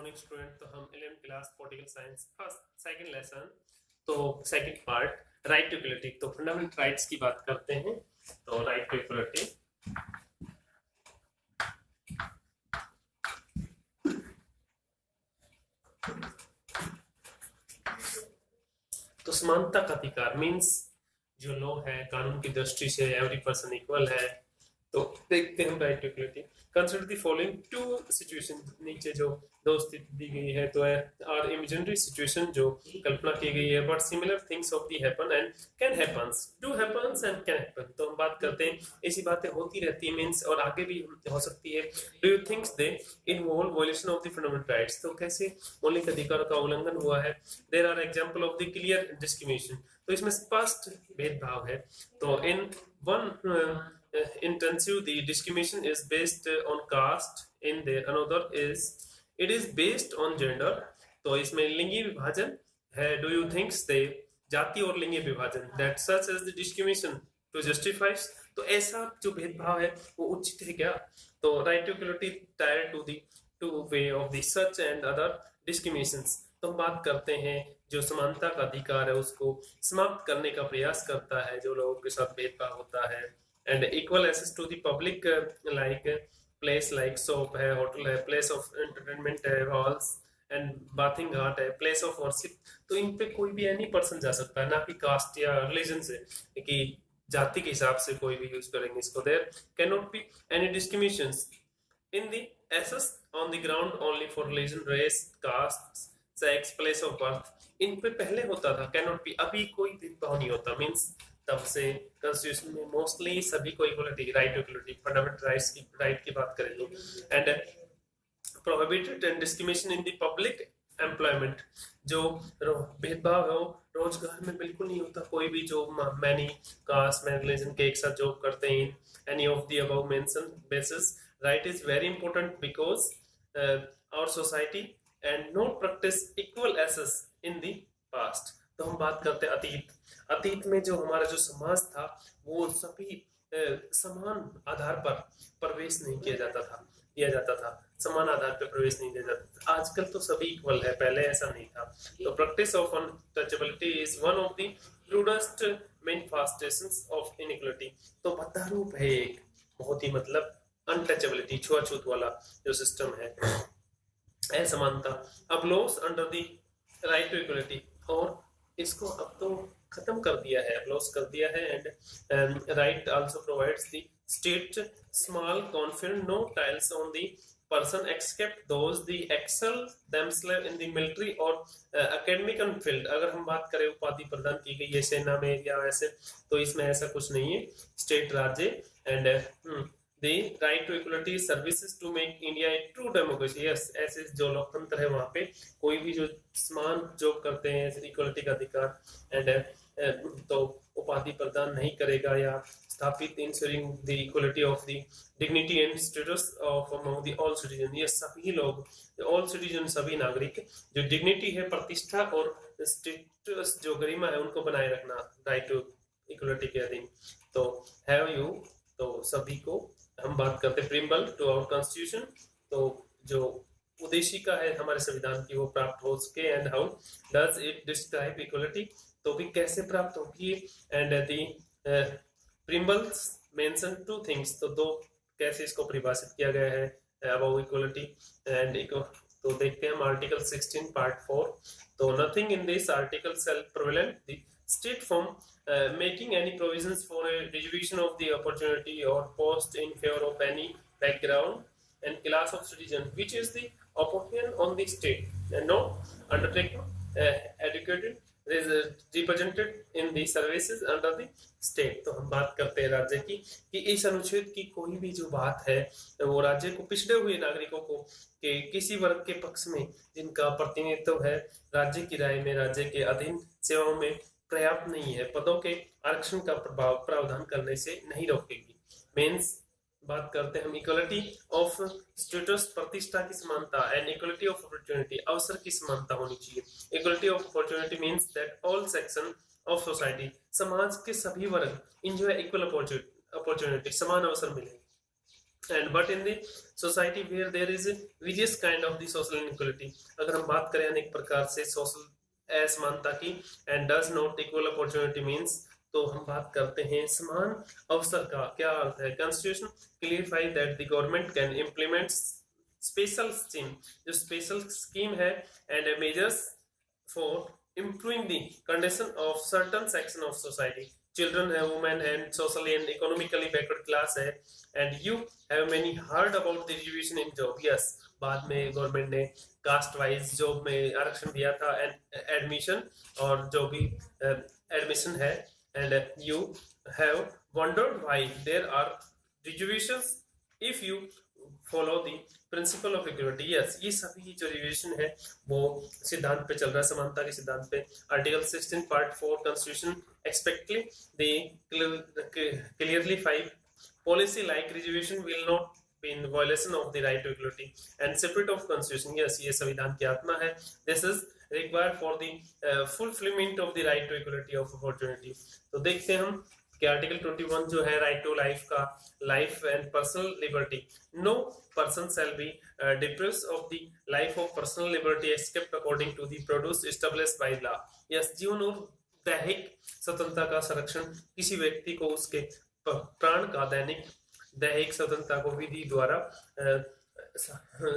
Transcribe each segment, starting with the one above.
Morning student. तो हम 11th class political science first second lesson, तो second part right to equality, तो fundamental rights की बात करते हैं। तो राइट टू इक्वलिटी, तो समानता का अधिकार मींस जो लॉ है कानून की दृष्टि से एवरी पर्सन इक्वल है। तो देखते हैं right to equality. Consider the following two situation, नीचे जो दो स्थिति दी गई है तो आर इमेजिनरी सिचुएशन जो कल्पना की गई है, but similar things of the happen and can happens, do happens and can happen. तो हम बात करते हैं ऐसी बातें होती रहती है मींस और आगे भी हो सकती है। Do you thinks they involve violation of the fundamental rights, तो कैसे मौलिक अधिकारों का उल्लंघन हुआ है। There are example of the clear discrimination, तो इसमें स्पष्ट भेदभाव है। तो in one intensive the discrimination is based on caste, in there another is it is based on gender, तो इसमें लिंगी विभाजन है। do you think they जाति और लिंगी विभाजन that such as the discrimination to justifies, तो ऐसा जो भेदभाव है वो उचित है क्या। तो right to equality tied to the two way of the such and other discriminations, तो हम बात करते हैं जो समानता का अधिकार है उसको समाप्त करने का प्रयास करता है जो लोगों के साथ भेदभाव होता है। and equal access to the public like place like shop है, hotel है, place of entertainment है, halls and bathing घाट है, place of worship, तो इन पे कोई भी एनी पर्सन जा सकता है, ना कि कास्ट या रिलीजन से कि जाति के हिसाब से कोई भी यूज करेंगे इसको। There can not be any discriminations in the access on the ground only for religion, race, caste, sex, place of birth, इन पे पहले होता था कैन नॉट बी, अभी कोई भेदभाव नहीं होता मींस तब से कॉन्स्टिट्यूशन में मोस्टली सभी को equality, right to equality, fundamental rights की राइट की बात करेंगे। And prohibited and discrimination in the public employment, जो भेदभाव हो रोजगार में बिल्कुल नहीं होता। कोई भी जो मैनी कास्ट मैनी रिलीजन के एक साथ जॉब करते हैं any of the above mention basis, right is very important because our society and not practice equal access in the past. तो हम बात करते हैं अतीत में जो हमारा जो समाज था वो सभी समान आधार पर प्रवेश नहीं दिया जाता था, समान आधार पर प्रवेश नहीं दिया जाता था। आजकल तो सभी इक्वल है, पहले ऐसा नहीं था। तो practice of untouchability is one of the rudest manifestations of inequality, तो बद्धा रूप है एक बहुत ही मतलब अनटचेबिलिटी, छुआछूत वाला जो सिस्टम है, असमानता। अब laws under the right to equality, और इसको अब तो खत्म कर दिया है, अप्लॉस कर दिया है। And right also provides the state small confident no tiles on the person except those the excel themselves in the military और एकेडमिक फील्ड। अगर हम बात करें उपाधि प्रदान की गई है सेना में या ऐसे, तो इसमें ऐसा कुछ नहीं है। स्टेट राज्य and the right to equality services to make India a true democracy, yes, ऐसे जो लोकतंत्र है वहाँ पे कोई भी जो समान जॉब करते हैं इक्वलिटी का अधिकार एंड तो उपाधि प्रदान नहीं करेगा या स्थापित ensuring the equality of the dignity and status of among the all citizen, ये सभी लोग ऑल सिटीजन सभी नागरिक जो डिग्निटी है प्रतिष्ठा और स्टेटस जो गरिमा है उनको बनाए रखना राइट टू इक्वलिटी के अधीन। तो हैव यू, तो सभी को हम बात करते हैं प्रिम्बल टू आवर कॉन्स्टिट्यूशन, तो जो उद्देशिका है हमारे संविधान की वो प्राप्त हो सके। And how does it describe equality, तो भी कैसे प्राप्त होगी। And the preambles mention two things, तो दो कैसे इसको परिभाषित किया गया है अबाउट इक्वलिटी एंड तो देखते हैं हम आर्टिकल 16 पार्ट 4, तो nothing in this article shall prevent the state from making any provisions for a distribution of the opportunity or post in favor of any background and class of citizen which is the opinion on the state and not undertaking educated is represented in the services under the state। तो हम बात करते हैं राज्य की कि इस अनुच्छेद की कोई भी जो बात है वो राज्य को पिछड़े हुए नागरिकों को के किसी वर्ग के पक्ष में जिनका प्रतिनिधित्व है राज्य की राय में राज्य के अधीन सेवाओं में पर्याप्त नहीं है, पदों के आरक्षण का प्रभाव प्रावधान करने से नहीं रोकेगी। मीन्स बात करते हैं हम इक्वलिटी ऑफ स्टेटस प्रतिष्ठा की समानता एंड इक्वलिटी ऑफ अपॉर्चुनिटी अवसर की समानता होनी चाहिए। Equality of opportunity means that all section of society, समाज के सभी वर्ग एंजॉय इक्वल अपॉर्चुनिटी, समान अवसर मिले। and but in the society where there is a various kind of the social inequality, अगर हम बात करें अनेक प्रकार से social असमानता की, and does not equal opportunity means, तो हम बात करते हैं समान अवसर का क्या अर्थ है। Constitution clarify that the government can implement special scheme, जो special scheme है and measures for improving the condition of certain section of society, children है, women and socially and economically backward class है, and you have many heard about the reservation in job, yes, बाद में government ने caste wise job में आरक्षण दिया था and admission, और जो भी एडमिशन है, and you have wondered why there are reservations if you follow the principle of equality, yes, ये सभी जो रिजर्वेशन है वो सिद्धांत पे चल रहा है, समानता के सिद्धांत पे। Article 16 part 4 constitution expectedly they clearly 5 policy like reservation will not be in violation of the right to equality and spirit of constitution, yes, ये संविधान की आत्मा है, this is required for the fulfillment of the right to equality of opportunity। तो देखते हैं हम कि आर्टिकल 21 जो है राइट टू लाइफ का, life and personal liberty, no person shall be deprived of the life of personal liberty except according to the produce established by law, yes, जीवन और दैहिक स्वतंत्रता का संरक्षण किसी व्यक्ति को उसके प्राण का दैहिक स्वतंत्रता को विधि द्वारा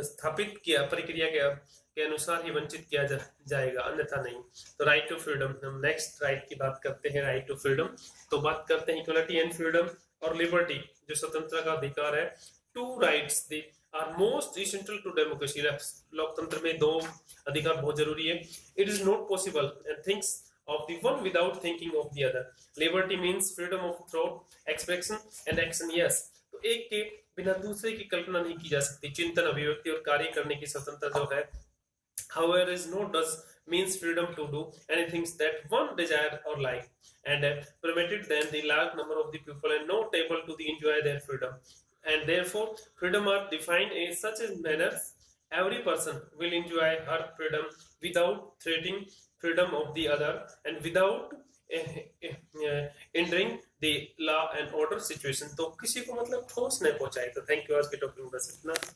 स्थापित किया प्रक्रिया के अनुसार ही वंचित किया जाएगा, अन्यथा नहीं। तो राइट टू फ्रीडम, हम नेक्स्ट राइट की बात करते हैं, राइट टू फ्रीडम। तो बात करते हैं इक्वलिटी एंड फ्रीडम और लिबर्टी, जो स्वतंत्रता का अधिकार है। Two rights they are most essential to democracy, लोकतंत्र में दो अधिकार बहुत जरूरी है। It is not possible and things of the one without thinking of the other, liberty means freedom of thought, expression and action, yes, तो एक के बिना दूसरे की कल्पना नहीं की जा सकती, चिंतन, अभिव्यक्ति और कार्य करने की स्वतंत्रता जो है। however is no does means freedom to do anything that one desire or like, and permitted than the large number of the people and not able to enjoy their freedom, and therefore freedom are defined in such a manner every person will enjoy her freedom without threatening freedom of the other and without hindering the law and order situation, तो किसी को मतलब ठोस नहीं पहुंचाए। तो thank you, आज के टॉपिक में बस इतना।